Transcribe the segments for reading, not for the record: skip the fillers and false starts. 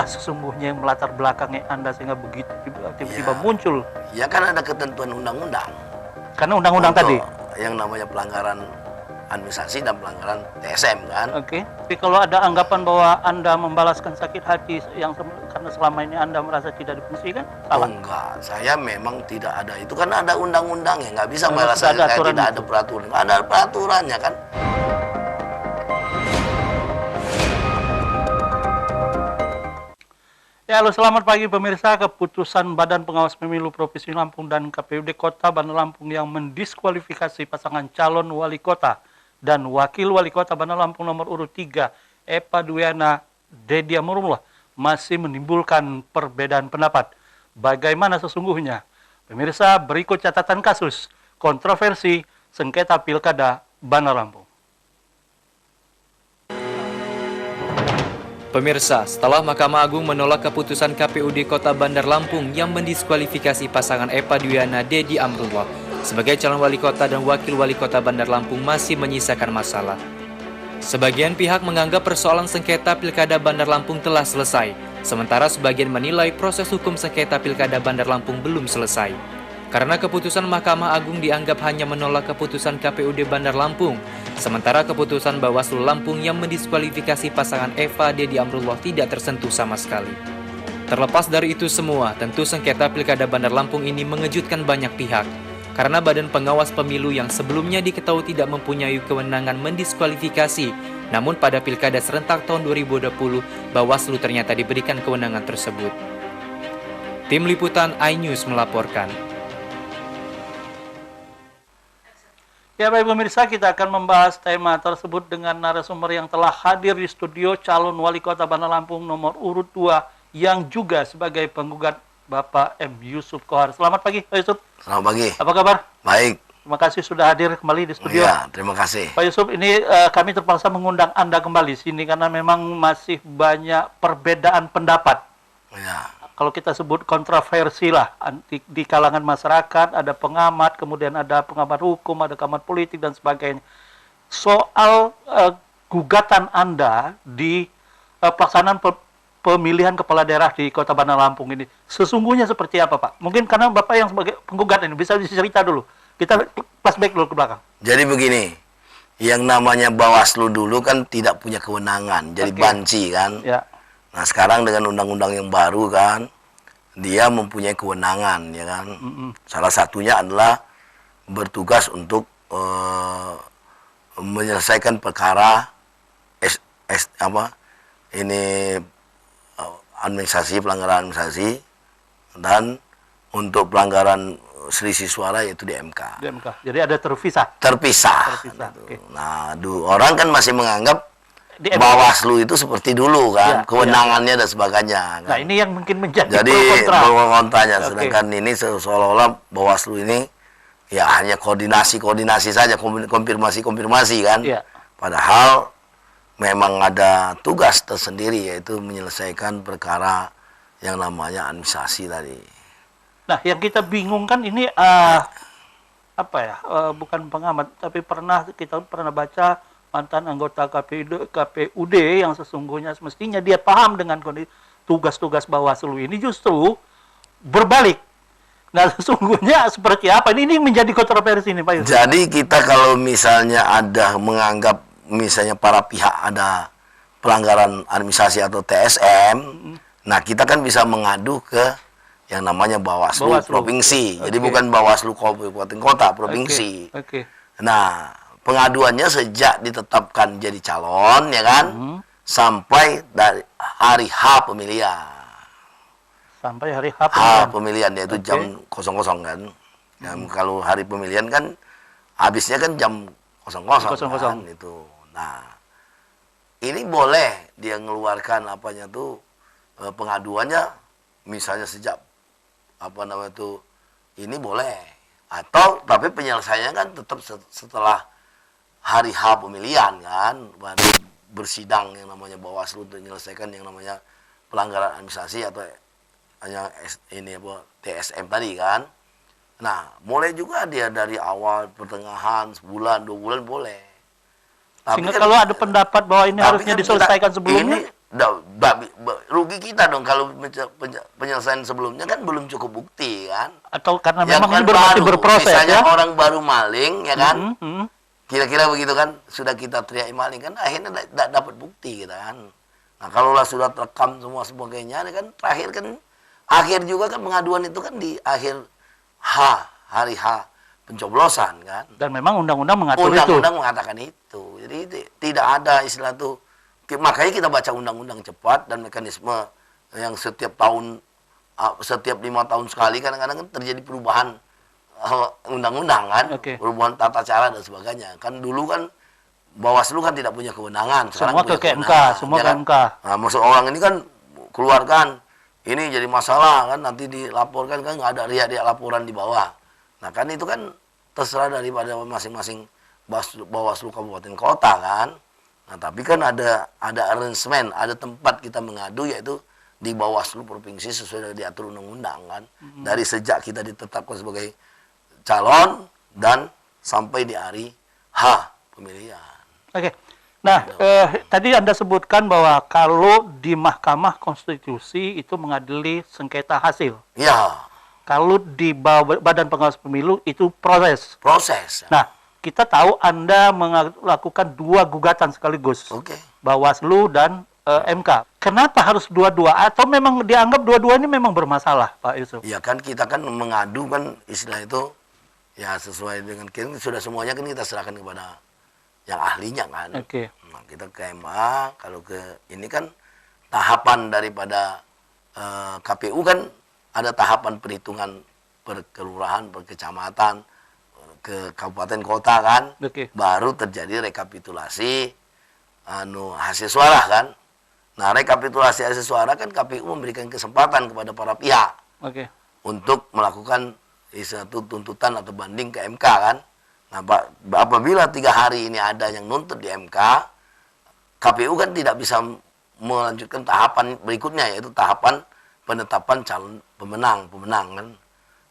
apa sesungguhnya yang melatar belakangi Anda sehingga begitu tiba-tiba muncul? Ya kan ada ketentuan undang-undang. Karena undang-undang tadi. Yang namanya pelanggaran administrasi dan pelanggaran TSM kan. Oke. Tapi kalau ada anggapan bahwa Anda membalaskan sakit hati yang karena selama ini Anda merasa tidak difungsikan, salah? Enggak, saya memang tidak ada. Itu kan ada undang-undangnya, nggak bisa Memang balas sudah ada saya aturan tidak itu. ada peraturan. Ada peraturannya kan. Ya, halo, selamat pagi pemirsa. Keputusan Badan Pengawas Pemilu Provinsi Lampung dan KPUD Kota Bandar Lampung yang mendiskualifikasi pasangan calon wali kota dan wakil wali kota Bandar Lampung nomor urut 3, Epa Dwiana Dedi Amrullah, masih menimbulkan perbedaan pendapat. Bagaimana sesungguhnya? Pemirsa, berikut catatan kasus kontroversi sengketa pilkada Bandar Lampung. Pemirsa, setelah Mahkamah Agung menolak keputusan KPUD Kota Bandar Lampung yang mendiskualifikasi pasangan Epa Dwiana Dedi Amrullah sebagai calon wali kota dan wakil wali kota Bandar Lampung masih menyisakan masalah. Sebagian pihak menganggap persoalan sengketa pilkada Bandar Lampung telah selesai, sementara sebagian menilai proses hukum sengketa pilkada Bandar Lampung belum selesai. Karena keputusan Mahkamah Agung dianggap hanya menolak keputusan KPUD Bandar Lampung, sementara keputusan Bawaslu Lampung yang mendiskualifikasi pasangan Eva Dedi Amrullah tidak tersentuh sama sekali. Terlepas dari itu semua, tentu sengketa pilkada Bandar Lampung ini mengejutkan banyak pihak, karena Badan Pengawas Pemilu yang sebelumnya diketahui tidak mempunyai kewenangan mendiskualifikasi, namun pada pilkada serentak tahun 2020, Bawaslu ternyata diberikan kewenangan tersebut. Tim Liputan iNews melaporkan. Ya, baik pemirsa, kita akan membahas tema tersebut dengan narasumber yang telah hadir di studio, calon wali kota Bandar Lampung nomor urut 2 yang juga sebagai penggugat, Bapak M. Yusuf Kohar. Selamat pagi, Pak Yusuf. Selamat pagi. Apa kabar? Baik. Terima kasih sudah hadir kembali di studio. Ya, terima kasih. Pak Yusuf, ini kami terpaksa mengundang Anda kembali sini karena memang masih banyak perbedaan pendapat. Ya. Kalau kita sebut kontroversi lah di kalangan masyarakat, ada pengamat, kemudian ada pengamat hukum, ada pengamat politik dan sebagainya. Soal gugatan Anda di pelaksanaan pemilihan kepala daerah di Kota Bandar Lampung ini, sesungguhnya seperti apa, Pak? Mungkin karena Bapak yang sebagai penggugat ini bisa dicerita dulu. Kita flashback dulu ke belakang. Jadi begini, yang namanya Bawaslu dulu kan tidak punya kewenangan, jadi banci kan. Ya. Nah sekarang dengan undang-undang yang baru kan, dia mempunyai kewenangan ya kan. Salah satunya adalah bertugas untuk menyelesaikan perkara administrasi, pelanggaran administrasi, dan untuk pelanggaran selisih suara yaitu di MK. Di MK. Jadi ada terpisah. Terpisah. Okay. Nah, orang kan masih menganggap Di MK. Bawaslu itu seperti dulu kan, Ya, kewenangannya dan sebagainya. Kan? Nah, ini yang mungkin menjadi Jadi pro kontranya, Oke. sedangkan ini seolah-olah Bawaslu ini ya hanya koordinasi saja, konfirmasi kan. Ya. Padahal memang ada tugas tersendiri yaitu menyelesaikan perkara yang namanya administrasi tadi. Nah, yang kita bingung kan ini bukan pengamat, tapi kita pernah baca mantan anggota KPUD yang sesungguhnya semestinya dia paham dengan tugas-tugas Bawaslu ini justru berbalik. Nah, sesungguhnya seperti apa? Ini menjadi kontroversi ini, Pak Yusuf. Jadi kita kalau misalnya ada menganggap misalnya para pihak ada pelanggaran administrasi atau TSM, nah kita kan bisa mengadu ke yang namanya Bawaslu provinsi. Jadi bukan Bawaslu kabupaten kota, provinsi. Oke. Nah, pengaduannya sejak ditetapkan jadi calon ya kan, sampai dari hari H pemilihan. Sampai hari H pemilihan yaitu jam 00 kan. Kalau hari pemilihan kan habisnya kan jam 00 kan itu. Nah, ini boleh dia mengeluarkan pengaduannya misalnya sejak ini boleh, atau tapi penyelesaiannya kan tetap setelah hari H pemilihan kan, baru bersidang yang namanya Bawaslu untuk menyelesaikan yang namanya pelanggaran administrasi atau hanya TSM tadi kan. Nah, boleh juga dia dari awal, pertengahan, sebulan, 2 bulan boleh. Sehingga kalau ada pendapat bahwa ini harusnya diselesaikan sebelumnya, rugi kita dong kalau penyelesaian sebelumnya kan belum cukup bukti kan. Atau karena Ya memang kan ini masih berproses misalnya ya. orang baru maling ya kan. Mhm. Kira-kira begitu kan, sudah kita teriak maling kan akhirnya tidak dapat bukti kita kan. Nah kalaulah sudah terekam semua sebagainya kan terakhir kan akhir juga kan pengaduan itu kan di akhir hari H pencoblosan kan. Dan memang undang-undang mengatur itu. Undang-undang mengatakan itu. Jadi tidak ada istilah itu. Makanya kita baca undang-undang cepat dan mekanisme yang setiap tahun, setiap 5 tahun sekali kadang-kadang kan terjadi perubahan undang-undang kan, perubahan tata cara dan sebagainya. Kan dulu kan Bawaslu kan tidak punya kewenangan. Semua ke MK, semua ke MK. Nah, maksud orang ini kan keluarkan ini jadi masalah kan nanti dilaporkan kan nggak ada riak-riak laporan di bawah. Nah kan itu kan terserah daripada masing-masing Bawaslu kabupaten kota kan. Nah, tapi kan ada arrangement, ada tempat kita mengadu yaitu di Bawaslu provinsi sesuai dengan diatur undang-undang kan. Dari sejak kita ditetapkan sebagai calon dan sampai di hari H pemilihan. Oke. Nah, tadi Anda sebutkan bahwa kalau di Mahkamah Konstitusi itu mengadili sengketa hasil. Ya. Kalau di Badan Pengawas Pemilu itu proses. Proses. Nah, kita tahu Anda melakukan 2 gugatan sekaligus. Oke. Bawaslu dan MK. Kenapa harus dua-dua? Atau memang dianggap dua-dua ini memang bermasalah, Pak Yusuf? Ya kan kita kan mengadu kan istilah itu ya sesuai dengan sudah semuanya kan kita serahkan kepada yang ahlinya kan. Oke. Nah, kita ke MA, kalau ke ini kan tahapan daripada KPU kan ada tahapan perhitungan per kelurahan, per kecamatan, ke kabupaten kota kan. Oke. Baru terjadi rekapitulasi hasil suara kan. Nah, rekapitulasi hasil suara kan KPU memberikan kesempatan kepada para pihak Oke. untuk melakukan satu tuntutan atau banding ke MK kan. Nah, apabila 3 hari ini ada yang nuntut di MK, KPU kan tidak bisa melanjutkan tahapan berikutnya, yaitu tahapan penetapan calon pemenang kan.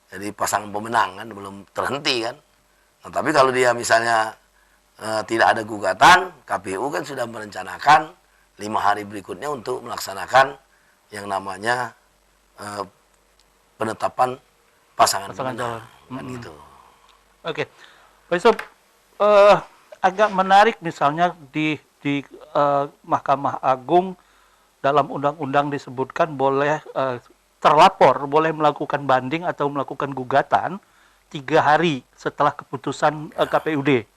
Jadi pasangan pemenang kan belum terhenti kan. Nah, tapi kalau dia misalnya tidak ada gugatan, KPU kan sudah merencanakan 5 hari berikutnya untuk melaksanakan yang namanya penetapan pasangan pemenang. Kan gitu. Oke. Pak Yusuf, agak menarik misalnya di Mahkamah Agung dalam undang-undang disebutkan boleh terlapor boleh melakukan banding atau melakukan gugatan 3 hari setelah keputusan KPUD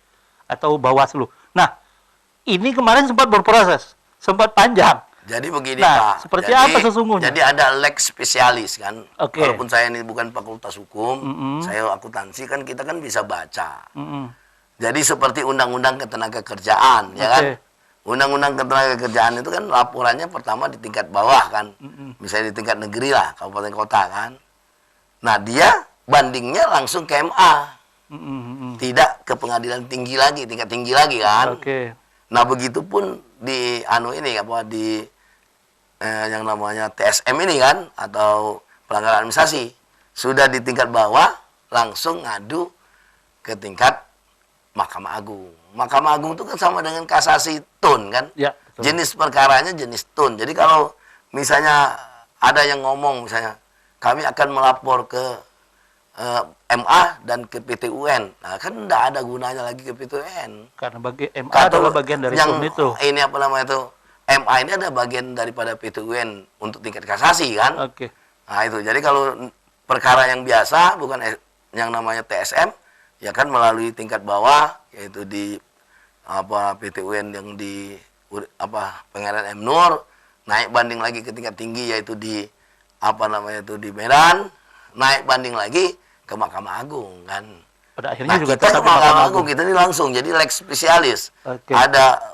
atau Bawaslu. Nah, ini kemarin sempat berproses, sempat panjang. Jadi begini Nah, Pak. seperti apa sesungguhnya? Jadi ada lex spesialis kan. Oke. Walaupun saya ini bukan fakultas hukum, saya akuntansi kan kita kan bisa baca. Jadi seperti undang-undang ketenagakerjaan, ya kan? Undang-undang ketenagakerjaan itu kan laporannya pertama di tingkat bawah kan. Misalnya di tingkat negeri lah, kabupaten kota kan. Nah, dia bandingnya langsung ke MA. Tidak ke pengadilan tinggi lagi, tingkat tinggi lagi kan. Oke. Nah, begitupun di yang namanya TSM ini kan, atau pelanggaran administrasi, sudah di tingkat bawah langsung ngadu ke tingkat Mahkamah Agung. Mahkamah Agung itu kan sama dengan kasasi tun kan. Ya, betul. Jenis perkaranya jenis tun. Jadi kalau misalnya ada yang ngomong misalnya kami akan melapor ke MA dan ke PT UN. Nah, kan tidak ada gunanya lagi ke PT UN. Karena MA adalah bagian dari yang tun itu. Ini apa namanya itu? MA ini ada bagian daripada PT UN untuk tingkat kasasi kan. Oke. Nah, itu. Jadi kalau perkara yang biasa bukan yang namanya TSM ya kan melalui tingkat bawah yaitu di PT UN yang di Pengadilan M Nur, naik banding lagi ke tingkat tinggi yaitu di di Medan, naik banding lagi ke Mahkamah Agung kan. Pada akhirnya juga kita ke tetap di Mahkamah Agung kita ini langsung jadi lex spesialis. Oke. Ada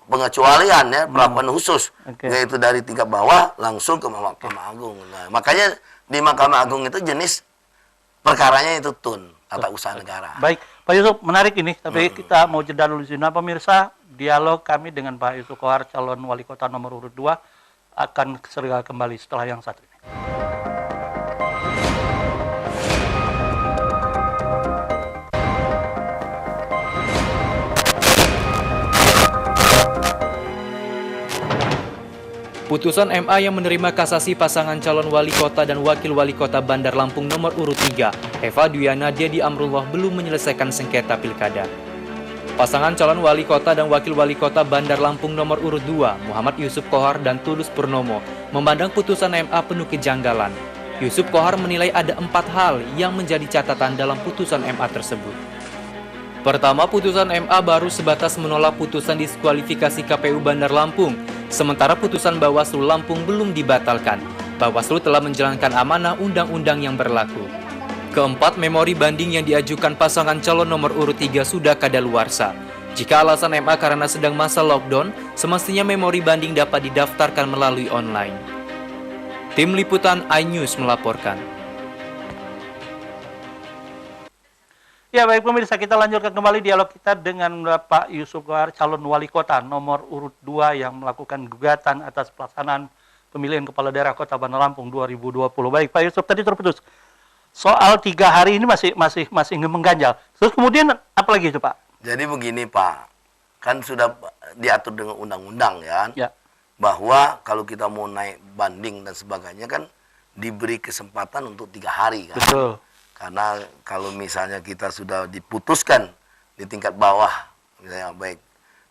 pengecualian ya, perlakuan khusus yaitu dari tingkat bawah langsung ke Mahkamah Agung. Nah, makanya di Mahkamah Agung itu jenis perkaranya itu tun, tata usaha negara. Baik, Pak Yusuf, menarik ini. Tapi kita mau jeda dulu di sini. Pemirsa, dialog kami dengan Pak Yusuf Kohar, calon wali kota nomor urut 2, akan segera kembali setelah yang satu ini. Putusan MA yang menerima kasasi pasangan calon wali kota dan wakil wali kota Bandar Lampung nomor urut 3, Eva Duyana Dedi Amrullah, belum menyelesaikan sengketa pilkada. Pasangan calon wali kota dan wakil wali kota Bandar Lampung nomor urut 2, Muhammad Yusuf Kohar dan Tulus Purnomo, memandang putusan MA penuh kejanggalan. Yusuf Kohar menilai ada 4 hal yang menjadi catatan dalam putusan MA tersebut. Pertama, putusan MA baru sebatas menolak putusan diskualifikasi KPU Bandar Lampung, sementara putusan Bawaslu Lampung belum dibatalkan. Bawaslu telah menjalankan amanah undang-undang yang berlaku. Keempat, memori banding yang diajukan pasangan calon nomor urut 3 sudah kadaluarsa. Jika alasan MA karena sedang masa lockdown, semestinya memori banding dapat didaftarkan melalui online. Tim Liputan iNews melaporkan. Ya baik pemirsa, kita lanjutkan kembali dialog kita dengan Bapak Yusuf Kohar, calon wali kota nomor urut 2 yang melakukan gugatan atas pelaksanaan pemilihan kepala daerah kota Bandar Lampung 2020. Baik Pak Yusuf, tadi terputus. Soal 3 hari ini masih mengganjal. Terus kemudian apa lagi itu Pak? Jadi begini Pak, kan sudah diatur dengan undang-undang ya, Ya. bahwa kalau kita mau naik banding dan sebagainya kan diberi kesempatan untuk 3 hari kan. Betul. Karena kalau misalnya kita sudah diputuskan di tingkat bawah, misalnya baik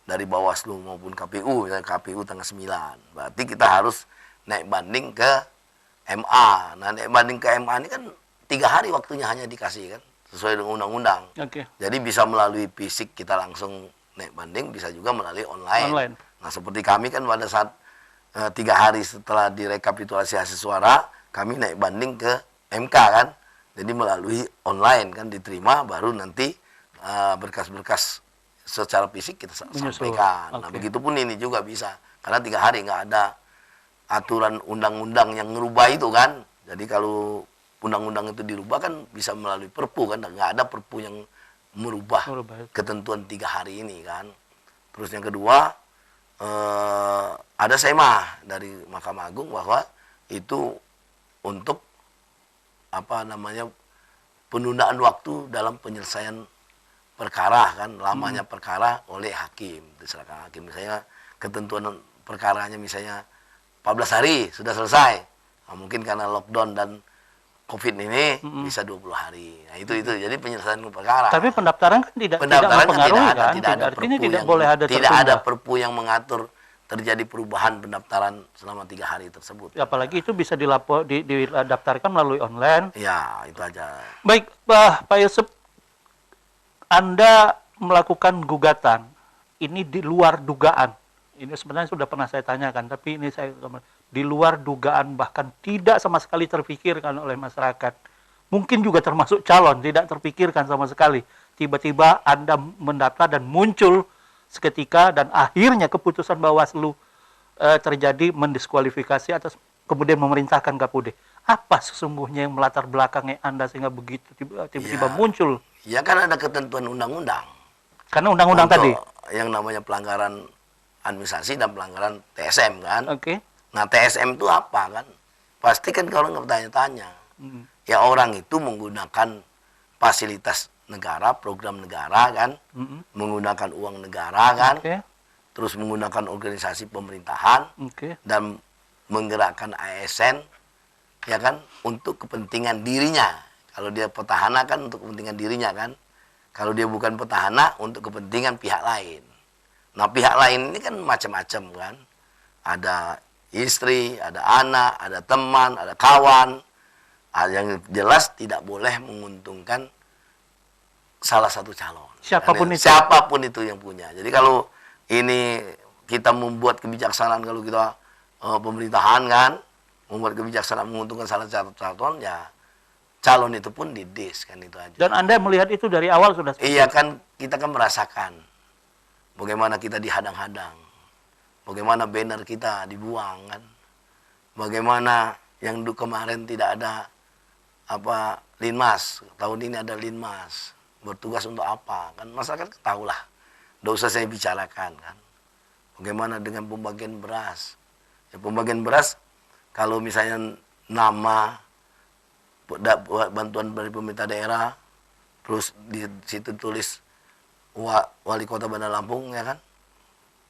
dari Bawaslu maupun KPU, misalnya KPU tanggal 9, berarti kita harus naik banding ke MA. Nah, naik banding ke MA ini kan 3 hari waktunya hanya dikasih kan, sesuai dengan undang-undang. Oke. Jadi bisa melalui fisik kita langsung naik banding, bisa juga melalui online. Nah, seperti kami kan pada saat 3 hari setelah direkapitulasi hasil suara, kami naik banding ke MK kan. Jadi melalui online kan diterima, baru nanti berkas-berkas secara fisik kita sampaikan. Nah, begitupun ini juga bisa. Karena 3 hari nggak ada aturan undang-undang yang ngerubah itu kan. Jadi kalau undang-undang itu dirubah kan bisa melalui perpu kan. Nggak ada perpu yang merubah ketentuan 3 hari ini kan. Terus yang kedua, ada SEMA dari Mahkamah Agung bahwa itu untuk penundaan waktu dalam penyelesaian perkara kan, lamanya perkara oleh hakim, diserahkan hakim. Misalnya ketentuan perkaranya misalnya 14 hari sudah selesai. Nah, mungkin karena lockdown dan COVID ini bisa 20 hari. Nah, itu jadi penyelesaian perkara. Tapi pendaftaran kan tidak mempengaruhi kan? Artinya tidak boleh ada tidak ada perpu yang mengatur terjadi perubahan pendaftaran selama 3 hari tersebut. Apalagi itu bisa didaftarkan melalui online. Ya, itu aja. Baik, Pak Yusuf, Anda melakukan gugatan. Ini di luar dugaan. Ini sebenarnya sudah pernah saya tanyakan, tapi ini saya di luar dugaan, bahkan tidak sama sekali terpikirkan oleh masyarakat. Mungkin juga termasuk calon, tidak terpikirkan sama sekali. Tiba-tiba Anda mendaftar dan muncul seketika dan akhirnya keputusan Bawaslu terjadi mendiskualifikasi atas kemudian memerintahkan KPUD. Apa sesungguhnya yang melatar belakangnya Anda sehingga begitu tiba-tiba muncul? Ya kan ada ketentuan undang-undang. Karena undang-undang tadi yang namanya pelanggaran administrasi dan pelanggaran TSM kan. Oke. Nah, TSM itu apa kan? Pasti kan kalau nggak bertanya-tanya. Ya orang itu menggunakan fasilitas negara, program negara kan, menggunakan uang negara kan, terus menggunakan organisasi pemerintahan, dan menggerakkan ASN, ya kan, untuk kepentingan dirinya. Kalau dia petahana kan untuk kepentingan dirinya kan, kalau dia bukan petahana untuk kepentingan pihak lain. Nah, pihak lain ini kan macam-macam kan, ada istri, ada anak, ada teman, ada kawan. Yang jelas tidak boleh menguntungkan salah satu calon. Siapapun itu yang punya. Jadi kalau ini kita membuat kebijaksanaan, kalau kita pemerintahan kan, membuat kebijaksanaan menguntungkan salah satu calon, ya calon itu pun didis kan, itu aja. Dan Anda melihat itu dari awal sudah seperti Iya kan, kita kan merasakan bagaimana kita dihadang-hadang, bagaimana banner kita dibuang kan, bagaimana yang kemarin tidak ada Linmas, tahun ini ada Linmas. Bertugas untuk apa kan, masyarakat ketahuilah, tidak usah saya bicarakan kan. Bagaimana dengan pembagian beras, ya pembagian beras kalau misalnya nama bantuan dari pemerintah daerah, terus di situ tulis wali kota Bandar Lampung ya kan,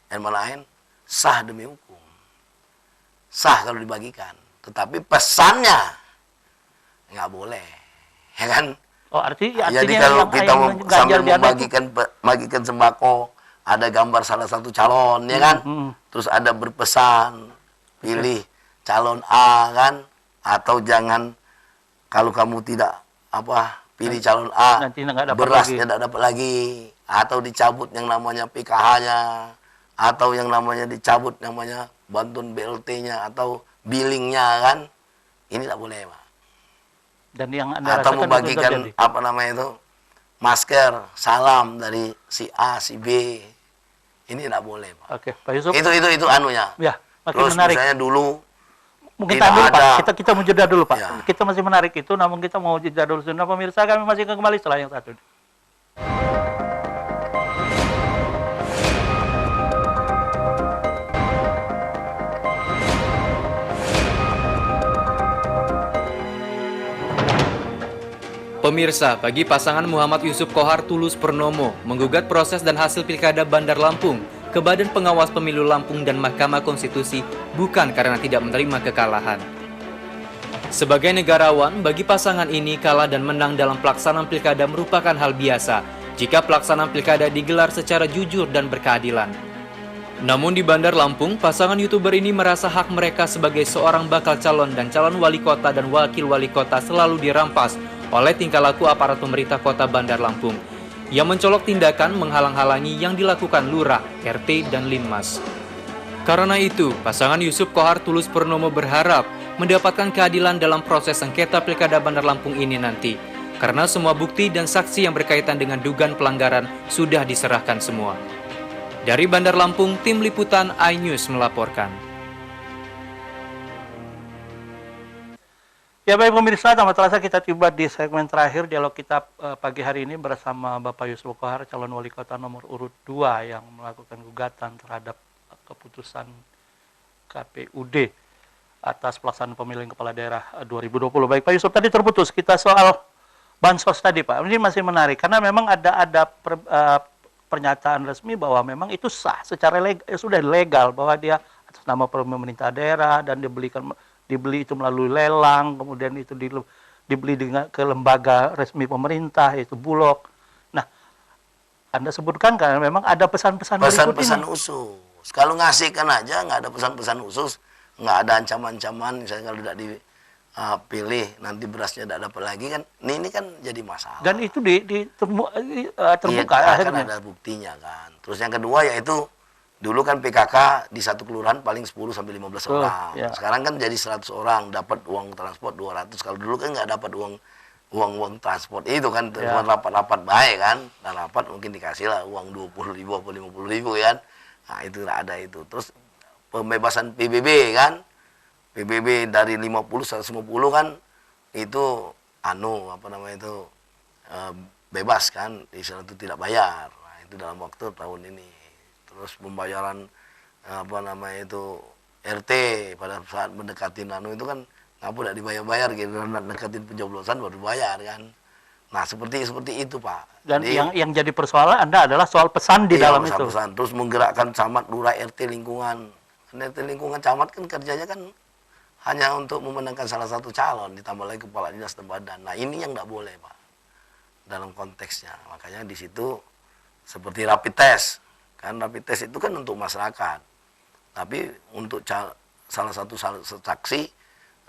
yang lain sah demi hukum. sah kalau dibagikan. Tetapi pesannya nggak boleh, ya kan? Oh, artinya Jadi kalau kita sambil Ganjar membagikan sembako, ada gambar salah satu calon, ya kan? Terus ada berpesan, pilih calon A, kan? Atau jangan, kalau kamu tidak pilih calon A, nanti nggak dapat berasnya tidak dapat lagi, atau dicabut yang namanya PKH-nya, atau yang namanya dicabut namanya bantuan BLT-nya atau billingnya, kan? Ini tidak boleh, Pak. Dan yang Anda Atau rasakan membagikan itu masker, salam dari si A, si B. Ini tidak boleh, Pak. Oke, Pak Yusuf. Itu anunya. Ya, makin Terus menarik. misalnya dulu Mungkin tidak tahan dulu, ada. Pak. Kita mau jeda dulu, Pak. Ya. Kita masih menarik itu, namun kita mau jeda dulu. Sudah, pemirsa, kami masih akan kembali setelah yang satu ini. Pemirsa, bagi pasangan Muhammad Yusuf Kohar Tulus Purnomo menggugat proses dan hasil Pilkada Bandar Lampung ke Badan Pengawas Pemilu Lampung dan Mahkamah Konstitusi bukan karena tidak menerima kekalahan. Sebagai negarawan, bagi pasangan ini kalah dan menang dalam pelaksanaan Pilkada merupakan hal biasa jika pelaksanaan Pilkada digelar secara jujur dan berkeadilan. Namun di Bandar Lampung, pasangan YouTuber ini merasa hak mereka sebagai seorang bakal calon dan calon wali kota dan wakil wali kota selalu dirampas oleh tingkah laku aparat pemerintah kota Bandar Lampung yang mencolok tindakan menghalang-halangi yang dilakukan lurah, RT, dan Linmas. Karena itu, pasangan Yusuf Kohar Tulus Purnomo berharap mendapatkan keadilan dalam proses sengketa Pilkada Bandar Lampung ini nanti, karena semua bukti dan saksi yang berkaitan dengan dugaan pelanggaran sudah diserahkan semua. Dari Bandar Lampung, tim liputan iNews melaporkan. Ya baik pemirsa, tanpa terasa kita tiba di segmen terakhir dialog kita pagi hari ini bersama Bapak Yusuf Kohar, calon wali kota nomor urut 2 yang melakukan gugatan terhadap keputusan KPUD atas pelaksanaan pemilihan kepala daerah 2020. Baik Pak Yusuf, tadi terputus kita soal bansos tadi Pak. Ini masih menarik karena memang ada pernyataan resmi bahwa memang itu sah secara sudah legal bahwa dia atas nama pemerintah daerah dan dibeli itu melalui lelang, kemudian itu dibeli ke lembaga resmi pemerintah, yaitu Bulog. Nah, Anda sebutkan karena memang ada pesan-pesan berikut ini. Pesan-pesan khusus. Kalau ngasihkan aja, nggak ada pesan-pesan khusus, nggak ada ancaman-ancaman, misalnya kalau tidak dipilih, nanti berasnya tidak dapat lagi, kan ini kan jadi masalah. Dan itu terbuka iya, akhirnya. kan ada buktinya kan. Terus yang kedua yaitu, dulu kan PKK di satu kelurahan paling 10-15 orang. Ya. Sekarang kan jadi 100 orang, dapat uang transport 200. Kalau dulu kan nggak dapat uang transport itu kan, cuma rapat-rapat baik kan. Dan rapat mungkin dikasih lah uang 20.000 atau 50.000 kan. Nah itu nggak ada itu. Terus pembebasan PBB kan. PBB dari 50-150 kan, itu bebas kan, istilah itu tidak bayar. Nah itu dalam waktu tahun ini. Terus pembayaran RT pada saat mendekati itu kan ngapa tidak dibayar-bayar gitu, mendekatin pencoblosan baru bayar kan. Nah seperti itu Pak. Dan jadi, yang jadi persoalan Anda adalah soal pesan di dalam itu. Pesan. Terus menggerakkan camat, lurah, RT lingkungan. RT lingkungan camat kan kerjanya kan hanya untuk memenangkan salah satu calon, ditambah lagi kepala dinas dan badan. Nah ini yang tidak boleh Pak dalam konteksnya. Makanya di situ seperti rapid test. Kan rapid test itu kan untuk masyarakat. Tapi untuk salah satu saksi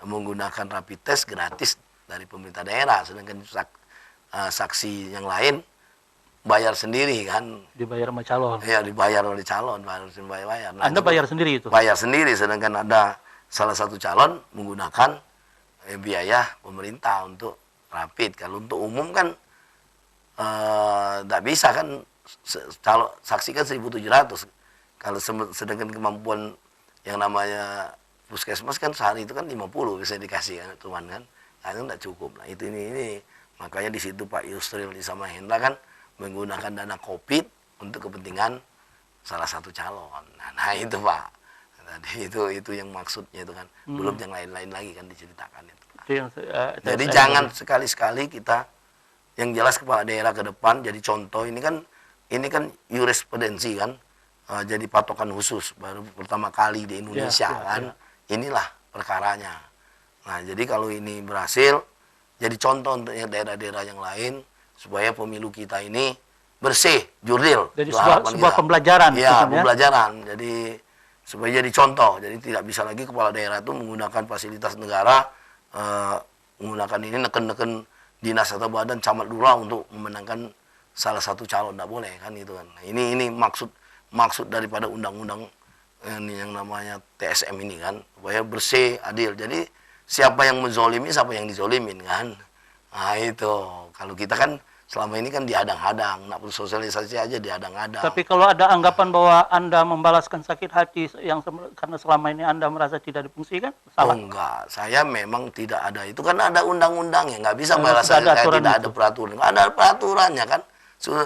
menggunakan rapid test gratis dari pemerintah daerah. Sedangkan saksi yang lain bayar sendiri kan. Dibayar sama calon. Iya, dibayar oleh calon. Bayar. Nah, Anda bayar sendiri itu? Bayar sendiri, sedangkan ada salah satu calon menggunakan biaya pemerintah untuk rapid. Kalau untuk umum kan tidak bisa kan. Kalau saksi kan 1.700, kalau sedangkan kemampuan yang namanya puskesmas kan sehari itu kan 50 bisa dikasih kan teman kan, nah, itu tidak cukup. Nah itu ini makanya di situ Pak Yusril sama Hendra kan menggunakan dana COVID untuk kepentingan salah satu calon. Nah itu Pak, tadi itu yang maksudnya itu kan, belum yang lain-lain lagi kan diceritakan itu. Jadi jangan sekali-sekali kita yang jelas kepala daerah ke depan jadi contoh. Ini kan jurisprudensi kan, jadi patokan khusus baru pertama kali di Indonesia kan. inilah perkaranya. Nah, jadi kalau ini berhasil, jadi contoh untuk daerah-daerah yang lain, supaya pemilu kita ini bersih, jurdil. Jadi Itu sebuah harapan sebuah kita. pembelajaran. Iya, gitu ya. pembelajaran. Jadi supaya jadi contoh. Jadi tidak bisa lagi kepala daerah itu menggunakan fasilitas negara, menggunakan ini neken-neken dinas atau badan camat lurah untuk memenangkan salah satu calon. Tidak boleh kan itu kan. Nah, ini maksud daripada undang-undang ini yang namanya TSM ini kan, supaya bersih, adil. Jadi siapa yang menzolimi, siapa yang dizolimin kan. Nah itu, kalau kita kan selama ini kan dihadang-hadang, nak bersosialisasi aja dihadang-hadang. Tapi kalau ada anggapan bahwa Anda membalaskan sakit hati karena selama ini Anda merasa tidak difungsikan, salah? Oh enggak, saya memang tidak ada. Itu kan ada undang-undangnya, nggak bisa Memang balas sudah ada saya aturan tidak itu. ada peraturan. Nggak ada peraturannya kan,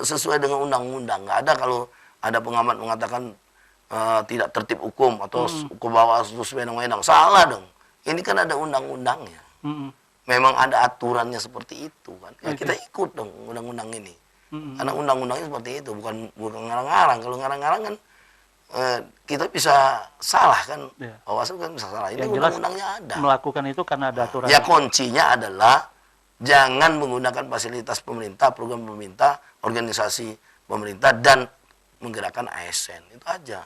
sesuai dengan undang-undang. Nggak ada kalau ada pengamat mengatakan tidak tertib hukum atau ke bawah sewenang-wenang. Salah dong. Ini kan ada undang-undangnya. Memang ada aturannya seperti itu kan. Ya, kita ikut dong undang-undang ini. Karena undang-undangnya seperti itu, bukan ngarang-ngarang. Kalau ngarang-ngarang kan kita bisa salah kan. Ya. Bawaslu kan bisa salah. Ini Yang jelas undang-undangnya ada. melakukan itu karena ada aturan. Ya kuncinya adalah jangan menggunakan fasilitas pemerintah, program pemerintah, organisasi pemerintah, dan menggerakkan ASN. Itu aja.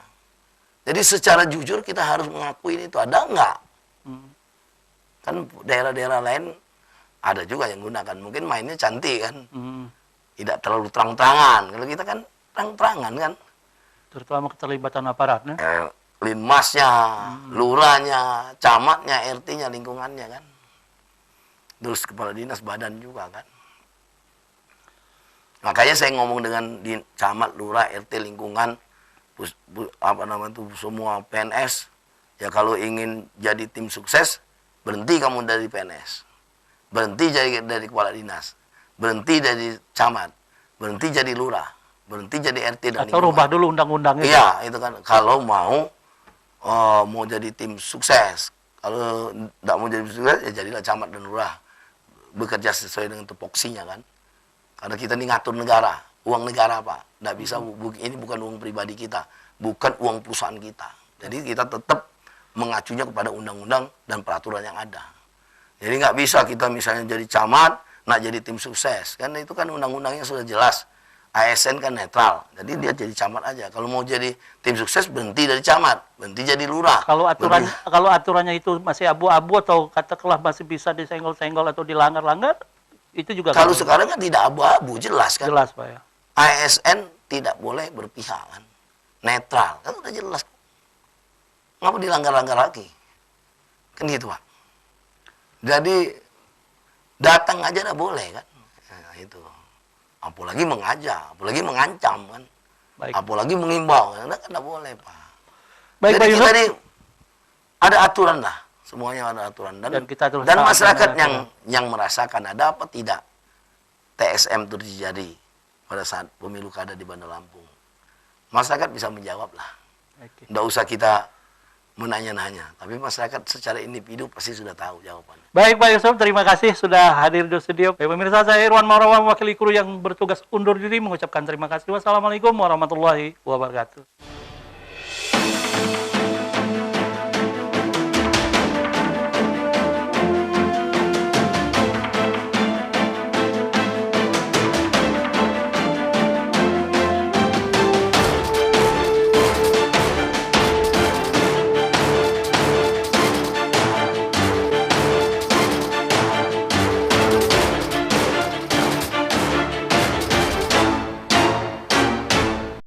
Jadi secara jujur kita harus mengakui itu. Ada nggak? Kan daerah-daerah lain ada juga yang gunakan. Mungkin mainnya cantik kan. Tidak terlalu terang-terangan. Kalau kita kan terang-terangan kan. Terutama keterlibatan aparatnya. Linmasnya, lurahnya, camatnya, RT-nya, lingkungannya kan. Terus kepala dinas badan juga kan. Makanya saya ngomong dengan camat, lurah, RT, lingkungan, semua PNS. Ya kalau ingin jadi tim sukses, berhenti kamu dari PNS. Berhenti dari kepala dinas. Berhenti dari camat. Berhenti jadi lurah. Berhenti jadi RT dan Atau rubah dulu undang-undangnya. Iya, itu kan. Kalau mau jadi tim sukses. Kalau tidak mau jadi tim sukses, ya jadilah camat dan lurah. Bekerja sesuai dengan tupoksinya kan. Karena kita ini ngatur negara. Uang negara Pak. Tidak bisa, ini bukan uang pribadi kita. Bukan uang perusahaan kita. Jadi kita tetap mengacunya kepada undang-undang dan peraturan yang ada. Jadi nggak bisa kita misalnya jadi camat, nak jadi tim sukses. Kan itu kan undang-undangnya sudah jelas. ASN kan netral. Jadi dia jadi camat aja. Kalau mau jadi tim sukses, berhenti dari camat. Berhenti jadi lurah. Kalau aturannya itu masih abu-abu atau katakanlah masih bisa disenggol-senggol atau dilanggar-langgar, itu juga Kalau sekarang kan tidak abu-abu, jelas kan. jelas Pak ya. ASN tidak boleh berpihak kan. Netral. Kan udah jelas. Ngapa dilanggar-langgar lagi? Kan gitu Pak. Jadi datang aja dah boleh kan. Nah, itu. Apalagi mengajak, apalagi mengancam kan. Baik. Apalagi mengimbau. Kan tidak boleh Pak. Baik, Jadi Pak kita Yunus. ini ada aturan lah. Semuanya ada aturan. Dan kita terus dan taat masyarakat dengan yang merasakan ada apa tidak TSM itu terjadi pada saat pemilu kada di Bandar Lampung. Masyarakat bisa menjawab lah. Oke. Tidak usah kita menanya-nanya. Tapi masyarakat secara individu pasti sudah tahu jawabannya. Baik Pak Yusuf, terima kasih sudah hadir di studio. Baik pemirsa, saya Irwan Maurawan, wakil kru yang bertugas undur diri mengucapkan terima kasih. Wassalamualaikum warahmatullahi wabarakatuh.